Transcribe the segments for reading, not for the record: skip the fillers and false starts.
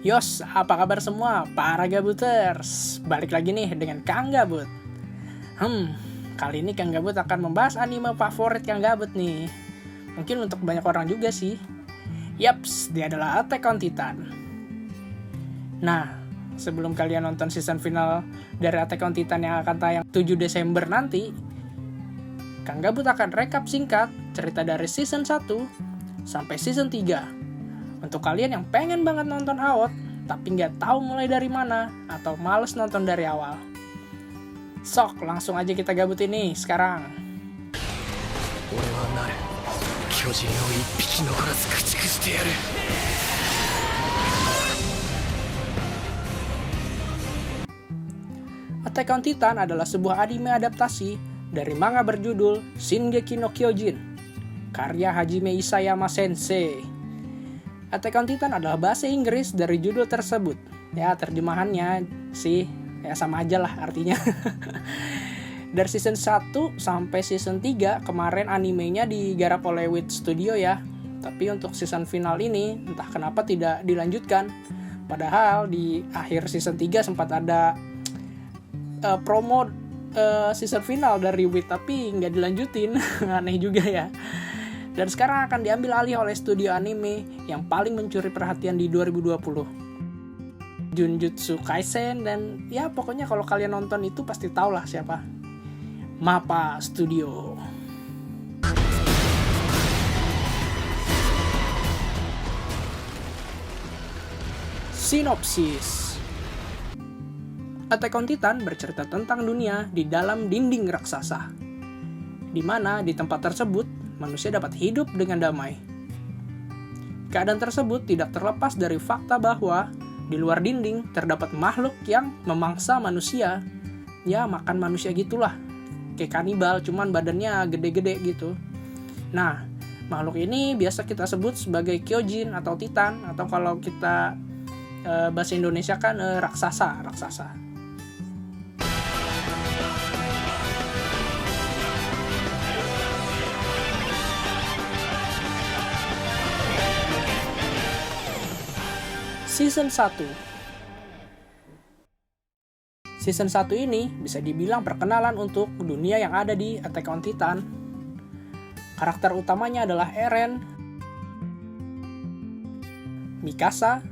Yos, apa kabar semua para gabuters? Balik lagi nih dengan Kang Gabut. Kali ini Kang Gabut akan membahas anime favorit Kang Gabut nih. Mungkin untuk banyak orang juga sih. Yaps, dia adalah Attack on Titan. Nah, sebelum kalian nonton season final dari Attack on Titan yang akan tayang 7 Desember nanti, Kang Gabut akan rekap singkat cerita dari season 1 sampai season 3. Untuk kalian yang pengen banget nonton AOT, tapi nggak tahu mulai dari mana, atau males nonton dari awal. Sok, langsung aja kita gabut ini sekarang. Attack on Titan adalah sebuah anime adaptasi dari manga berjudul Shingeki no Kyojin, karya Hajime Isayama Sensei. Attack on Titan adalah bahasa Inggris dari judul tersebut. Ya, terjemahannya sih ya sama aja lah artinya. Dari season 1 sampai season 3 kemarin animenya digarap oleh Wit Studio ya. Tapi untuk season final ini entah kenapa tidak dilanjutkan. Padahal di akhir season 3 sempat ada promo season final dari Wit, tapi nggak dilanjutin. Aneh juga ya. Dan sekarang akan diambil alih oleh studio anime yang paling mencuri perhatian di 2020. Jujutsu Kaisen, dan ya pokoknya kalau kalian nonton itu pasti tau lah siapa. MAPPA Studio. Sinopsis. Attack on Titan bercerita tentang dunia di dalam dinding raksasa, di mana di tempat tersebut manusia dapat hidup dengan damai. Keadaan tersebut tidak terlepas dari fakta bahwa di luar dinding terdapat makhluk yang memangsa manusia. Ya, makan manusia gitulah. Kayak kanibal, cuman badannya gede-gede gitu. Nah, makhluk ini biasa kita sebut sebagai Kyojin atau Titan, atau kalau kita bahasa Indonesia kan raksasa. Season 1. Season 1 ini bisa dibilang perkenalan untuk dunia yang ada di Attack on Titan. Karakter utamanya adalah Eren, Mikasa,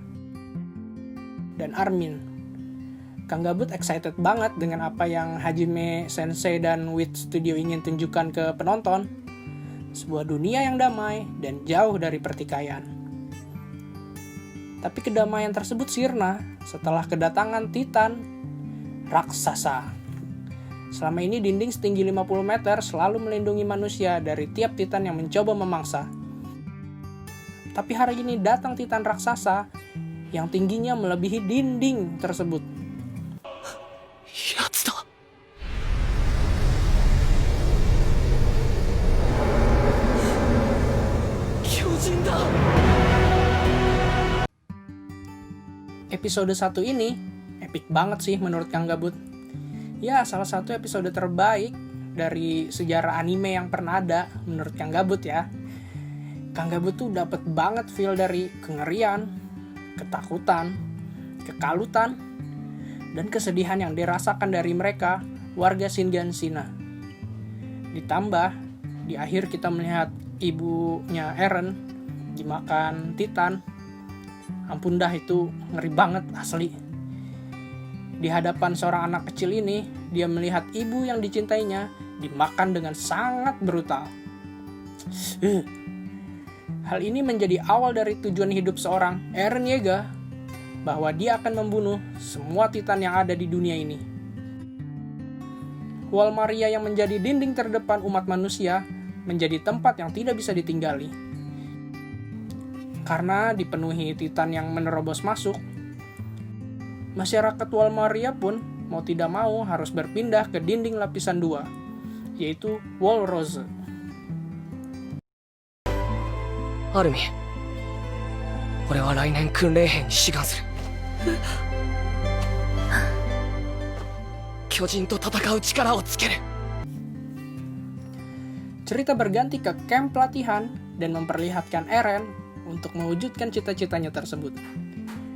dan Armin. Kang Gabut excited banget dengan apa yang Hajime Sensei dan Wit Studio ingin tunjukkan ke penonton. Sebuah dunia yang damai dan jauh dari pertikaian. Tapi kedamaian tersebut sirna setelah kedatangan Titan raksasa. Selama ini dinding setinggi 50 meter selalu melindungi manusia dari tiap Titan yang mencoba memangsa. Tapi hari ini datang Titan raksasa yang tingginya melebihi dinding tersebut. Yatsuda. Kyojin da. Episode 1 ini epic banget sih menurut Kang Gabut. Ya, salah satu episode terbaik dari sejarah anime yang pernah ada menurut Kang Gabut ya. Kang Gabut tuh dapet banget feel dari kengerian, ketakutan, kekalutan, dan kesedihan yang dirasakan dari mereka warga Shinganshina. Ditambah di akhir kita melihat ibunya Eren dimakan Titan. Ampun dah, itu ngeri banget asli. Di hadapan seorang anak kecil ini, dia melihat ibu yang dicintainya dimakan dengan sangat brutal. Hal ini menjadi awal dari tujuan hidup seorang Eren Yeager, bahwa dia akan membunuh semua Titan yang ada di dunia ini. Wall Maria yang menjadi dinding terdepan umat manusia menjadi tempat yang tidak bisa ditinggali. Karena dipenuhi Titan yang menerobos masuk, masyarakat Wall Maria pun mau tidak mau harus berpindah ke dinding lapisan 2, yaitu Wall Rose. Armin, 俺は来年訓練兵に志願する。巨人と戦う力をつける。 Cerita berganti ke camp pelatihan dan memperlihatkan Eren untuk mewujudkan cita-citanya tersebut.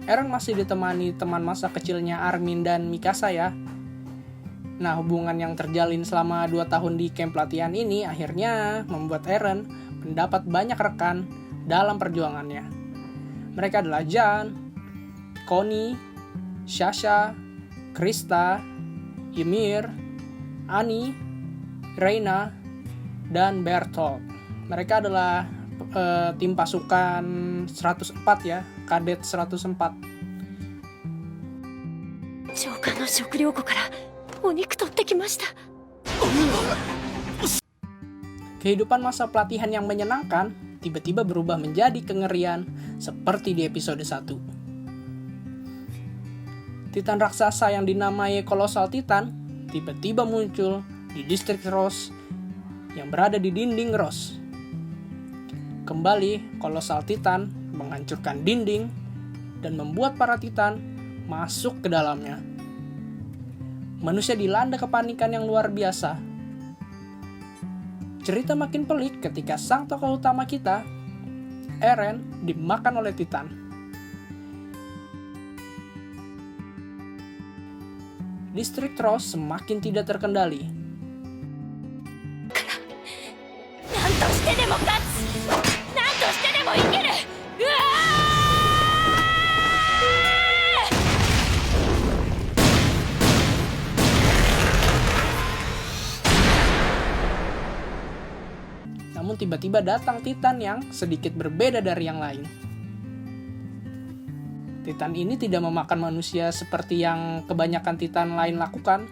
Eren masih ditemani teman masa kecilnya Armin dan Mikasa ya. Nah, hubungan yang terjalin selama 2 tahun di camp pelatihan ini akhirnya membuat Eren mendapat banyak rekan dalam perjuangannya. Mereka adalah Jan, Connie, Sasha, Krista, Ymir, Annie, Reina, dan Bertolt. Mereka adalah tim pasukan 104 ya, kadet 104. 長官の食料庫からお肉取ってきました。 Kehidupan masa pelatihan yang menyenangkan tiba-tiba berubah menjadi kengerian seperti di episode 1. Titan raksasa yang dinamai Colossal Titan tiba-tiba muncul di distrik Ross yang berada di dinding Ross. Kembali, Colossal Titan menghancurkan dinding dan membuat para Titan masuk ke dalamnya. Manusia dilanda kepanikan yang luar biasa. Cerita makin pelik ketika sang tokoh utama kita, Eren, dimakan oleh Titan. Distrik Ross semakin tidak terkendali. 何としてでも勝つ。何としてでも生きる。うわー！ Namun tiba-tiba datang Titan yang sedikit berbeda dari yang lain. Titan ini tidak memakan manusia seperti yang kebanyakan Titan lain lakukan.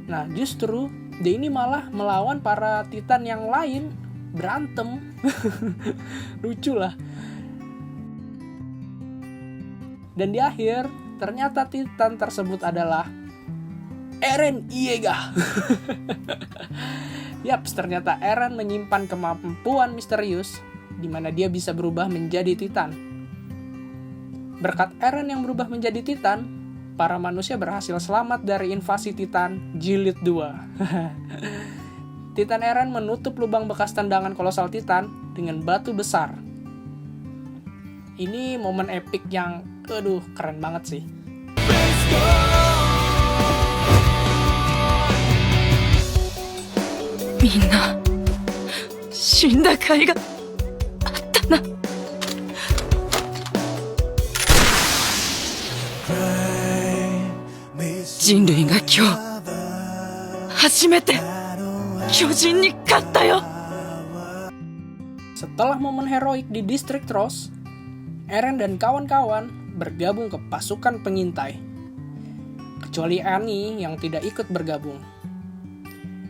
Nah, justru dia ini malah melawan para Titan yang lain, berantem. Lucu lah. Dan di akhir, ternyata Titan tersebut adalah Eren Yeager. Yaps, ternyata Eren menyimpan kemampuan misterius di mana dia bisa berubah menjadi Titan. Berkat Eren yang berubah menjadi Titan, para manusia berhasil selamat dari invasi Titan Jilid 2. Titan Eren menutup lubang bekas tendangan kolosal Titan dengan batu besar. Ini momen epic yang, keren banget sih. みんな死んだ甲斐があったな。人類が今日初めて巨人に勝ったよ。 Setelah momen heroik di distrik Ross, Eren dan kawan-kawan bergabung ke pasukan pengintai. Kecuali Annie yang tidak ikut bergabung.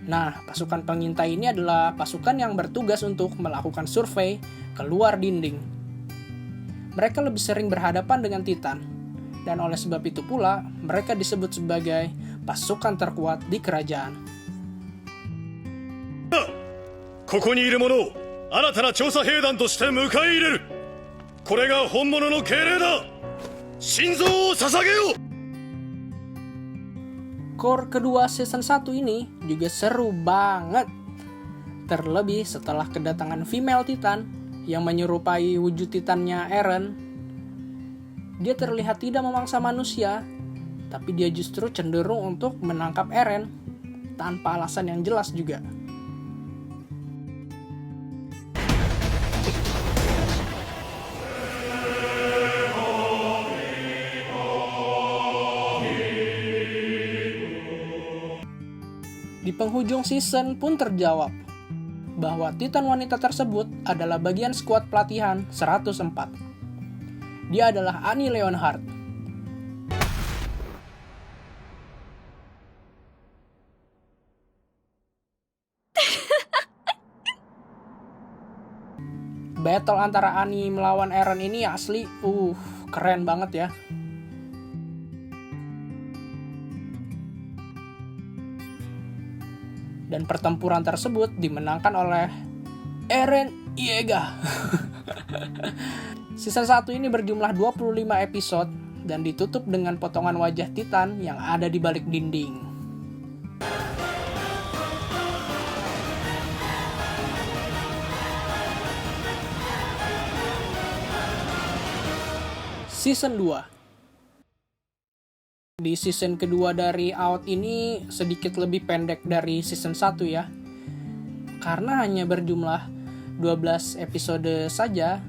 Nah, pasukan pengintai ini adalah pasukan yang bertugas untuk melakukan survei keluar dinding. Mereka lebih sering berhadapan dengan Titan, dan oleh sebab itu pula mereka disebut sebagai pasukan terkuat di kerajaan. ここにいる者を新たな調査兵団として迎え入れる。これが本物の敬礼だ。心臓を捧げよう。 Core kedua season 1 ini juga seru banget. Terlebih setelah kedatangan female Titan yang menyerupai wujud Titannya Eren. Dia terlihat tidak memangsa manusia, tapi dia justru cenderung untuk menangkap Eren tanpa alasan yang jelas juga. Di penghujung season pun terjawab bahwa Titan wanita tersebut adalah bagian skuad pelatihan 104. Dia adalah Annie Leonhardt. Battle antara Annie melawan Eren ini asli keren banget ya. Dan pertempuran tersebut dimenangkan oleh Eren Yeager. Season 1 ini berjumlah 25 episode dan ditutup dengan potongan wajah Titan yang ada di balik dinding. Season 2. Di season kedua dari Out ini sedikit lebih pendek dari season 1 ya. Karena hanya berjumlah 12 episode saja.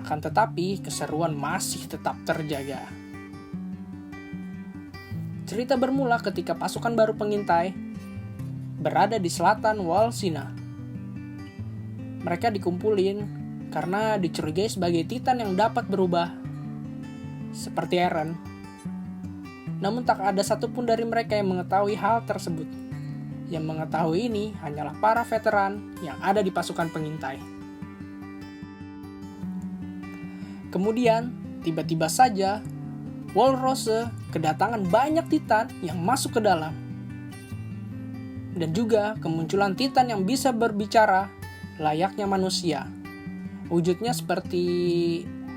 Akan tetapi keseruan masih tetap terjaga. Cerita bermula ketika pasukan baru pengintai berada di selatan Walsina. Mereka dikumpulin karena dicurigai sebagai Titan yang dapat berubah seperti Eren. Namun tak ada satupun dari mereka yang mengetahui hal tersebut. Yang mengetahui ini hanyalah para veteran yang ada di pasukan pengintai. Kemudian, tiba-tiba saja Walrose kedatangan banyak Titan yang masuk ke dalam. Dan juga kemunculan Titan yang bisa berbicara layaknya manusia. Wujudnya seperti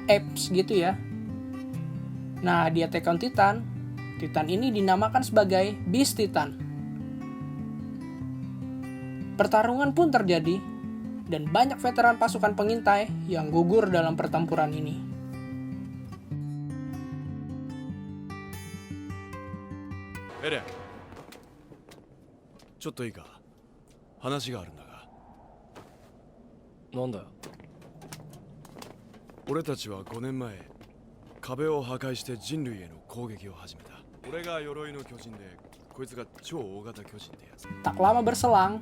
apes gitu ya. Nah, di Attack on Titan, Titan ini dinamakan sebagai Beast Titan. Pertarungan pun terjadi, dan banyak veteran pasukan pengintai yang gugur dalam pertempuran ini. Eren, ちょっといいか、話があるんだが。なんだよ。俺たちは5年前、壁を破壊して人類への攻撃を始めた。俺が鎧の巨人で、こいつが超大型巨人ってやつ。 Tak lama berselang,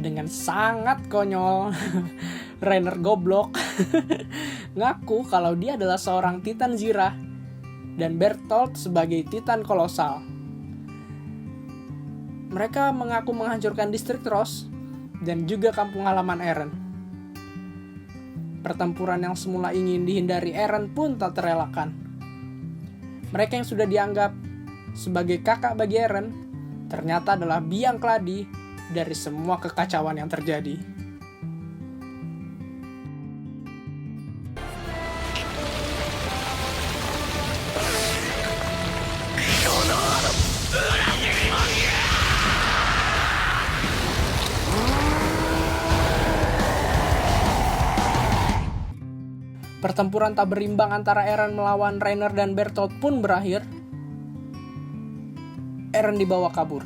dengan sangat konyol, Reiner goblok ngaku kalau dia adalah seorang Titan Zirah dan Bertolt sebagai Titan kolosal. Mereka mengaku menghancurkan distrik Trost dan juga kampung halaman Eren. Pertempuran yang semula ingin dihindari Eren pun tak terelakkan. Mereka yang sudah dianggap sebagai kakak bagi Eren ternyata adalah biang keladi dari semua kekacauan yang terjadi. Pertempuran tak berimbang antara Eren melawan Reiner dan Bertolt pun berakhir. Eren dibawa kabur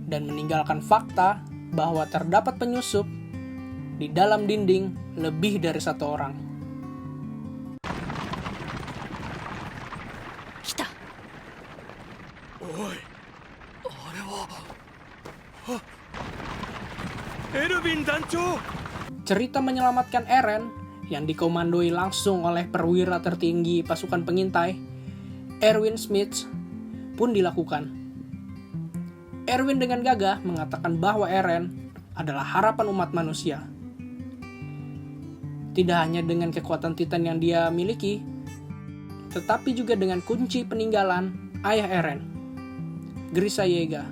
dan meninggalkan fakta bahwa terdapat penyusup di dalam dinding lebih dari satu orang. 来た。おい、エルヴィン団長。 Cerita menyelamatkan Eren yang dikomandoi langsung oleh perwira tertinggi pasukan pengintai, Erwin Smith, pun dilakukan. Erwin dengan gagah mengatakan bahwa Eren adalah harapan umat manusia. Tidak hanya dengan kekuatan Titan yang dia miliki, tetapi juga dengan kunci peninggalan ayah Eren, Grisha Yeager,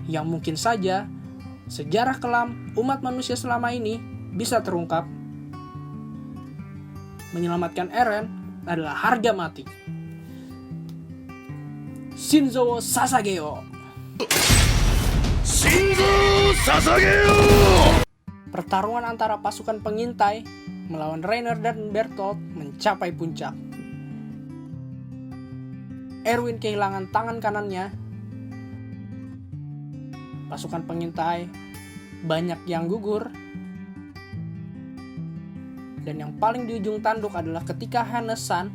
yang mungkin saja sejarah kelam umat manusia selama ini bisa terungkap. Menyelamatkan Eren adalah harga mati. Shinzo Sasageo. Shinzo Sasageo! Pertarungan antara pasukan pengintai melawan Reiner dan Bertolt mencapai puncak. Erwin kehilangan tangan kanannya. Pasukan pengintai banyak yang gugur. Dan yang paling di ujung tanduk adalah ketika Hannes-san,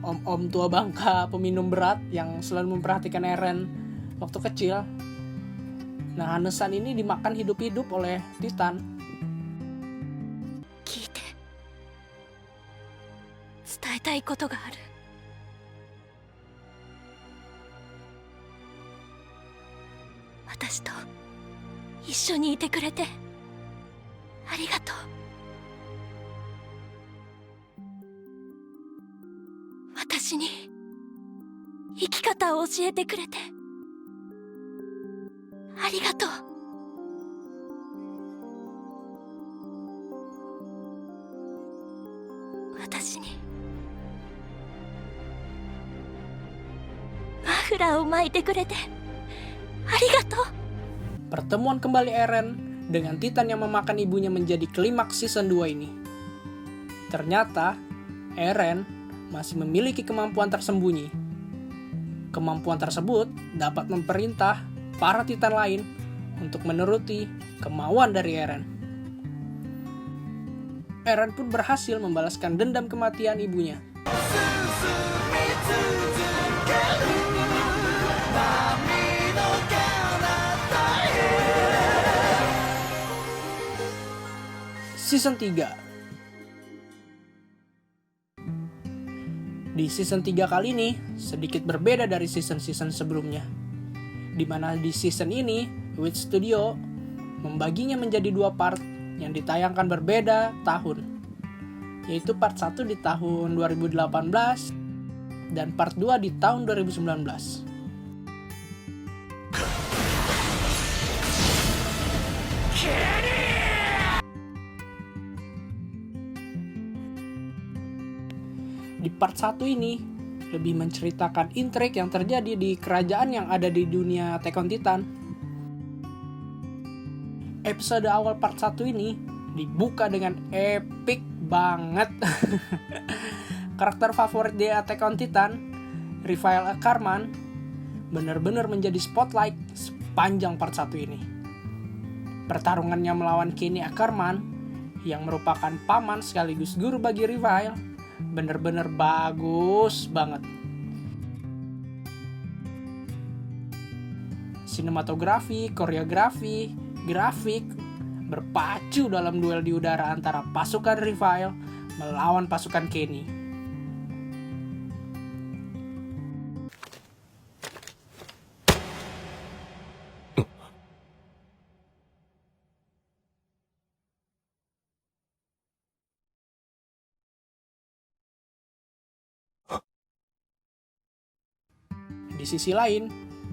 om-om tua bangka peminum berat yang selalu memperhatikan Eren waktu kecil. Nah, Hannes-san ini dimakan hidup-hidup oleh Titan. 聞いて。伝えたいことがある。私と一緒にいてくれてありがとう。私に生き方を教えてくれてありがとう。私にマフラーを巻いてくれてありがとう。 Pertemuan kembali Eren dengan Titan yang memakan ibunya menjadi klimaks season 2 ini. Ternyata Eren masih memiliki kemampuan tersembunyi. Kemampuan tersebut dapat memerintah para Titan lain untuk menuruti kemauan dari Eren. Eren pun berhasil membalaskan dendam kematian ibunya. Season 3. Di season 3 kali ini sedikit berbeda dari season-season sebelumnya, di mana di season ini Wit Studio membaginya menjadi 2 part yang ditayangkan berbeda tahun, yaitu part 1 di tahun 2018 dan part 2 di tahun 2019. Di part 1 ini lebih menceritakan intrik yang terjadi di kerajaan yang ada di dunia Attack on Titan. Episode awal part 1 ini dibuka dengan epic banget. Karakter favorit di Attack on Titan, Raphael Ackerman, benar-benar menjadi spotlight sepanjang part 1 ini. Pertarungannya melawan Kenny Ackerman yang merupakan paman sekaligus guru bagi Raphael bener-bener bagus banget. Sinematografi, koreografi, grafik berpacu dalam duel di udara antara pasukan Raphael melawan pasukan Kenny. Di sisi lain,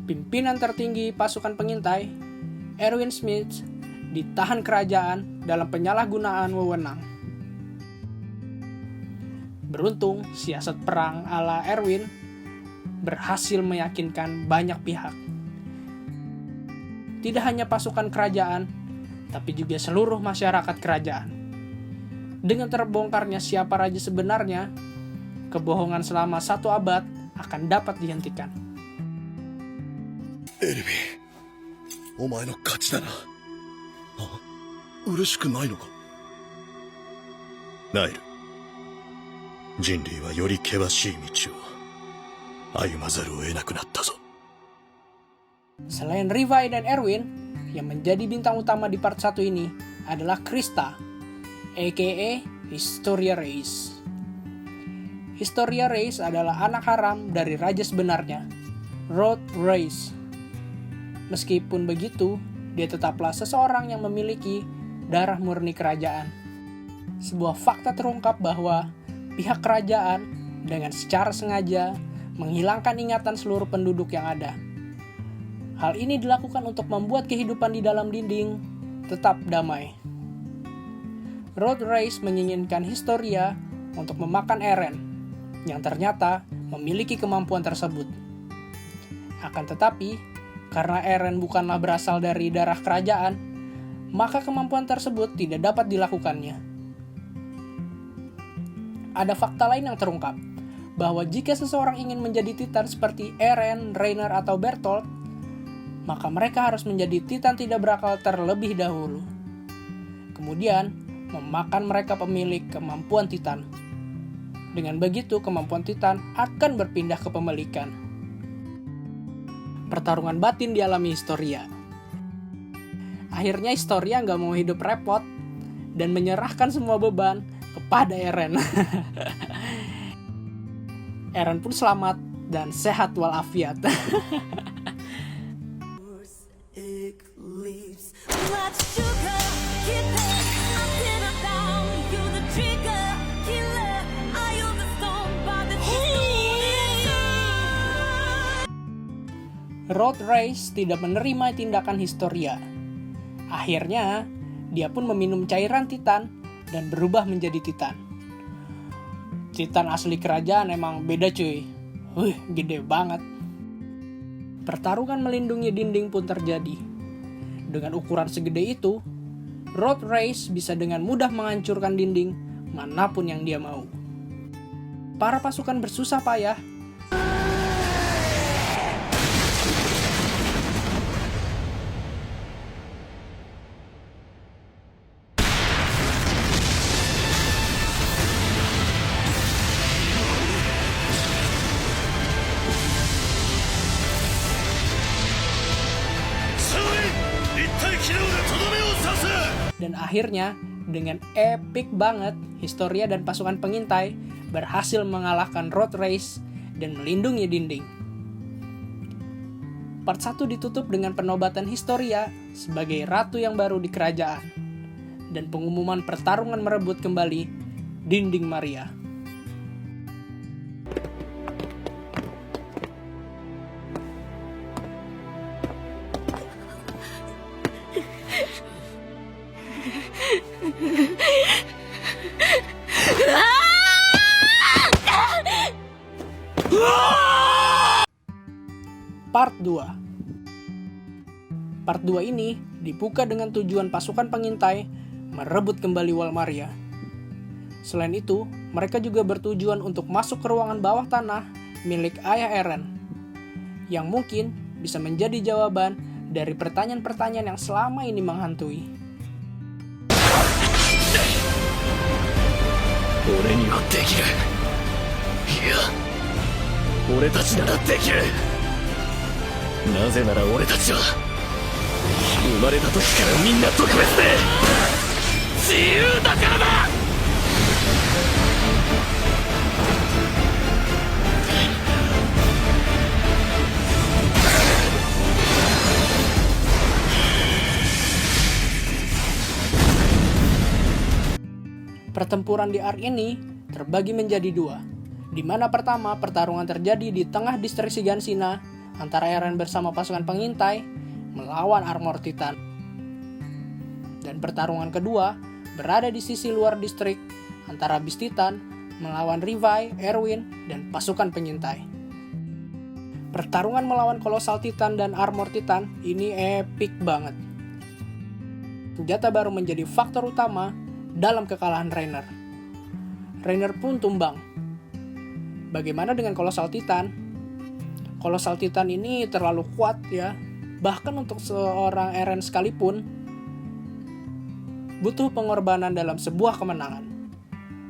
pimpinan tertinggi pasukan pengintai, Erwin Smith, ditahan kerajaan dalam penyalahgunaan wewenang. Beruntung, siasat perang ala Erwin berhasil meyakinkan banyak pihak. Tidak hanya pasukan kerajaan, tapi juga seluruh masyarakat kerajaan. Dengan terbongkarnya siapa raja sebenarnya, kebohongan selama 1 abad akan dapat dihentikan. エルヴィン、お前の勝ちだな。嬉しくないのか。ナイル、人類はより険しい道を歩まざるを得なくなったぞ。 Selain Rivai dan Erwin, yang menjadi bintang utama di part 1 ini adalah Krista, aka Historia Reiss. Historia Reiss adalah anak haram dari raja sebenarnya, Rod Reiss. Meskipun begitu, dia tetaplah seseorang yang memiliki darah murni kerajaan. Sebuah fakta terungkap bahwa pihak kerajaan dengan secara sengaja menghilangkan ingatan seluruh penduduk yang ada. Hal ini dilakukan untuk membuat kehidupan di dalam dinding tetap damai. Rod Reiss menginginkan Historia untuk memakan Eren, yang ternyata memiliki kemampuan tersebut. Akan tetapi, karena Eren bukanlah berasal dari darah kerajaan, maka kemampuan tersebut tidak dapat dilakukannya. Ada fakta lain yang terungkap, bahwa jika seseorang ingin menjadi Titan seperti Eren, Reiner, atau Bertolt, maka mereka harus menjadi Titan tidak berakal terlebih dahulu. Kemudian, memakan mereka pemilik kemampuan Titan. Dengan begitu, kemampuan Titan akan berpindah ke pemilikan. Pertarungan batin dialami Historia. Akhirnya Historia nggak mau hidup repot dan menyerahkan semua beban kepada Eren. Eren pun selamat dan sehat walafiat. Rod Reiss tidak menerima tindakan Historia. Akhirnya, dia pun meminum cairan Titan dan berubah menjadi Titan. Titan asli kerajaan emang beda cuy. Gede banget. Pertarungan melindungi dinding pun terjadi. Dengan ukuran segede itu, Rod Reiss bisa dengan mudah menghancurkan dinding manapun yang dia mau. para pasukan bersusah payah dan akhirnya dengan epic banget Historia dan pasukan pengintai berhasil mengalahkan Road Race dan melindungi dinding. Part 1 ditutup dengan penobatan Historia sebagai ratu yang baru di kerajaan dan pengumuman pertarungan merebut kembali dinding Maria. Part 2. Part 2 ini dibuka dengan tujuan pasukan pengintai merebut kembali Wal Maria. Selain itu, mereka juga bertujuan untuk masuk ke ruangan bawah tanah milik Ayah Eren, yang mungkin bisa menjadi jawaban dari pertanyaan-pertanyaan yang selama ini menghantui. 俺にはできる。いや、俺たちならできる。なぜなら俺たちは生まれた時からみんな特別で自由だからだ。Pertempuran di arc ini terbagi menjadi dua, di mana pertama pertarungan terjadi di tengah distrik Shiganshina antara Eren bersama pasukan pengintai melawan Armor Titan. Dan pertarungan kedua berada di sisi luar distrik antara Beast Titan melawan Levi, Erwin, dan pasukan pengintai. Pertarungan melawan Colossal Titan dan Armor Titan ini epic banget. Senjata baru menjadi faktor utama dalam kekalahan Reiner. Reiner pun tumbang. Bagaimana dengan Colossal Titan? Colossal Titan ini terlalu kuat ya. Bahkan untuk seorang Eren sekalipun butuh pengorbanan dalam sebuah kemenangan.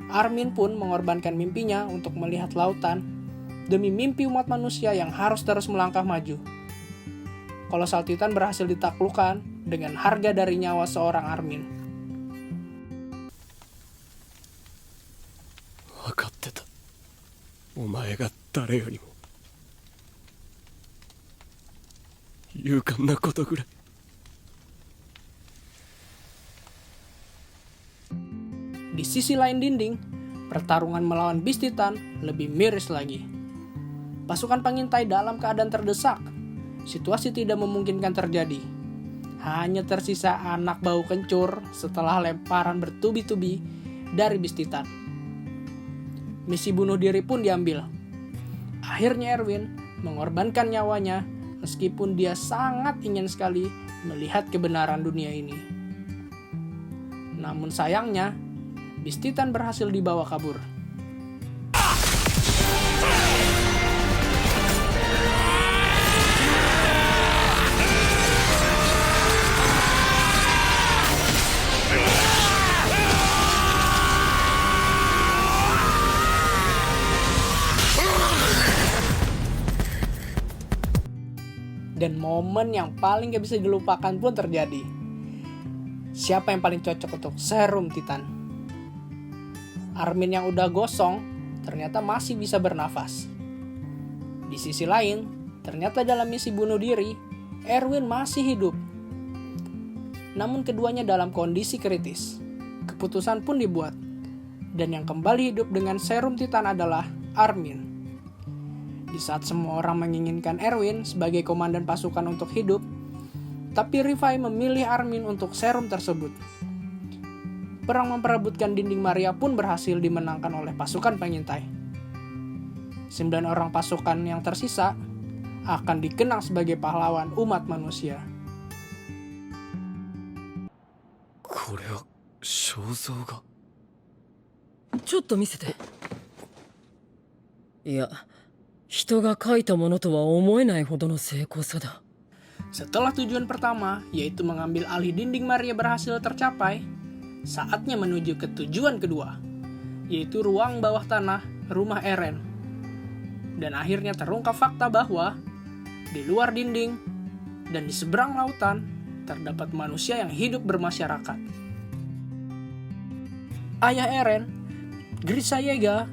Armin pun mengorbankan mimpinya untuk melihat lautan demi mimpi umat manusia yang harus terus melangkah maju. Colossal Titan berhasil ditaklukkan dengan harga dari nyawa seorang Armin. 分かってた。お前が誰よりも勇敢なことぐらい。Di sisi lain dinding, pertarungan melawan Beast Titan lebih miris lagi. Pasukan pengintai dalam keadaan terdesak. Situasi tidak memungkinkan terjadi. Hanya tersisa anak bau kencur setelah lemparan bertubi-tubi dari Beast Titan. Misi bunuh diri pun diambil. Akhirnya Erwin mengorbankan nyawanya meskipun dia sangat ingin sekali melihat kebenaran dunia ini. Namun sayangnya, Beast Titan berhasil dibawa kabur. Dan momen yang paling gak bisa dilupakan pun terjadi. Siapa yang paling cocok untuk serum Titan? Armin yang udah gosong ternyata masih bisa bernafas. Di sisi lain, ternyata dalam misi bunuh diri, Erwin masih hidup. Namun keduanya dalam kondisi kritis. Keputusan pun dibuat. Dan yang kembali hidup dengan serum Titan adalah Armin. Di saat semua orang menginginkan Erwin sebagai komandan pasukan untuk hidup, tapi Levi memilih Armin untuk serum tersebut. Perang memperebutkan dinding Maria pun berhasil dimenangkan oleh pasukan pengintai. 9 orang pasukan yang tersisa akan dikenang sebagai pahlawan umat manusia. これは肖像画。ちょっと見せて。いや、人が書いたものとは思えないほどの精巧さだ。 Setelah tujuan pertama, yaitu mengambil alih dinding Maria berhasil tercapai, saatnya menuju ke tujuan kedua, yaitu ruang bawah tanah rumah Eren. Dan akhirnya terungkap fakta bahwa di luar dinding dan di seberang lautan terdapat manusia yang hidup bermasyarakat. Ayah Eren, Grisha Yeager,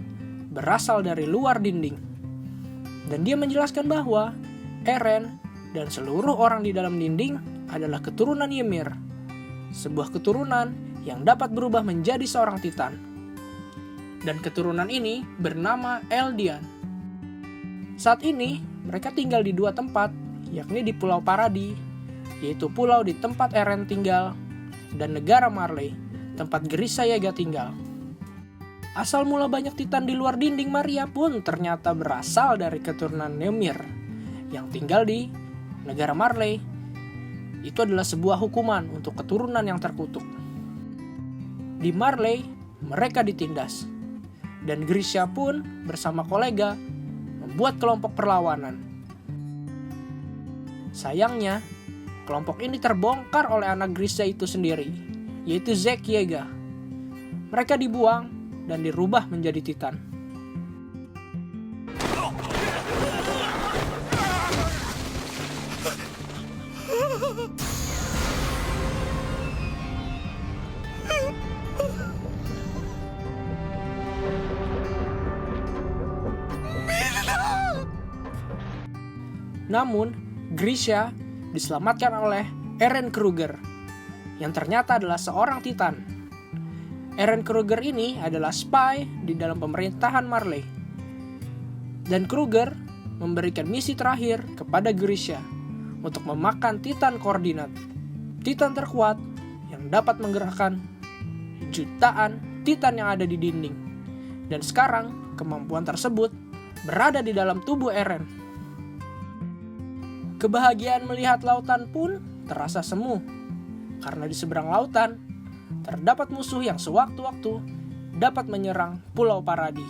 berasal dari luar dinding. Dan dia menjelaskan bahwa Eren dan seluruh orang di dalam dinding adalah keturunan Ymir, sebuah keturunan yang dapat berubah menjadi seorang Titan. Dan keturunan ini bernama Eldian. Saat ini mereka tinggal di dua tempat, yakni di Pulau Paradis, yaitu pulau di tempat Eren tinggal, dan negara Marley, tempat Grisha Yeager tinggal. Asal mula banyak Titan di luar dinding Maria pun ternyata berasal dari keturunan Ymir yang tinggal di negara Marley. Itu adalah sebuah hukuman untuk keturunan yang terkutuk. Di Marley, mereka ditindas. Dan Grisha pun bersama kolega membuat kelompok perlawanan. Sayangnya, kelompok ini terbongkar oleh anak Grisha itu sendiri, yaitu Zack Yeager. Mereka dibuang dan dirubah menjadi Titan. Namun, Grisha diselamatkan oleh Eren Kruger, yang ternyata adalah seorang Titan. Eren Kruger ini adalah spy di dalam pemerintahan Marley. Dan Kruger memberikan misi terakhir kepada Grisha untuk memakan Titan koordinat, Titan terkuat yang dapat menggerakkan jutaan Titan yang ada di dinding. Dan sekarang kemampuan tersebut berada di dalam tubuh Eren. Kebahagiaan melihat lautan pun terasa semu, karena di seberang lautan terdapat musuh yang sewaktu-waktu dapat menyerang Pulau Paradis.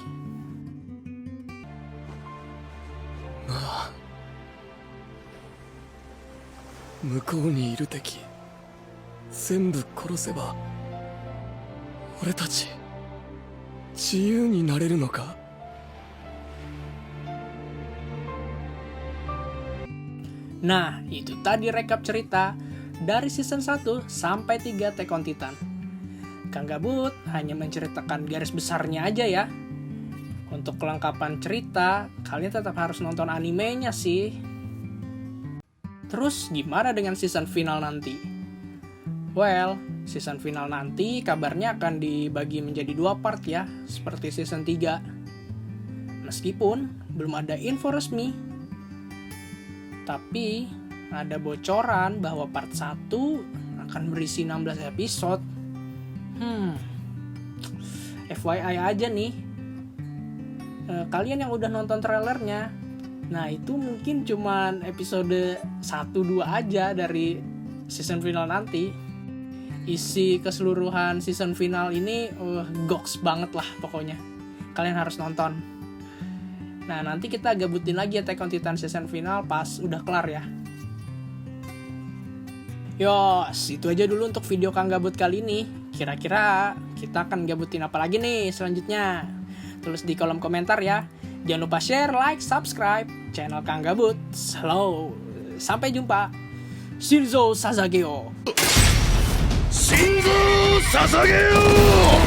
向こうにいる敵全部殺せば俺たち自由になれるのか。 Nah, itu tadi rekap cerita dari season 1 sampai 3 Attack on Titan. Kang Gabut hanya menceritakan garis besarnya aja ya. Untuk kelengkapan cerita, kalian tetap harus nonton animenya sih. Terus gimana dengan season final nanti? Well, season final nanti kabarnya akan dibagi menjadi 2 part ya, seperti season 3. Meskipun belum ada info resmi, tapi ada bocoran bahwa part 1 akan berisi 16 episode. FYI aja nih. Kalian yang udah nonton trailernya, nah itu mungkin cuman episode 1-2 aja dari season final nanti. Isi keseluruhan season final ini goks banget lah pokoknya. Kalian harus nonton. Nah, nanti kita gabutin lagi Attack on Titan season final pas udah kelar ya. Yos, itu aja dulu untuk video Kang Gabut kali ini. Kira-kira kita akan gabutin apa lagi nih selanjutnya? Tulis di kolom komentar ya. Jangan lupa share, like, subscribe channel Kang Gabut. Hello, sampai jumpa. Shinzo Sasageo. Shinzo Sasageo!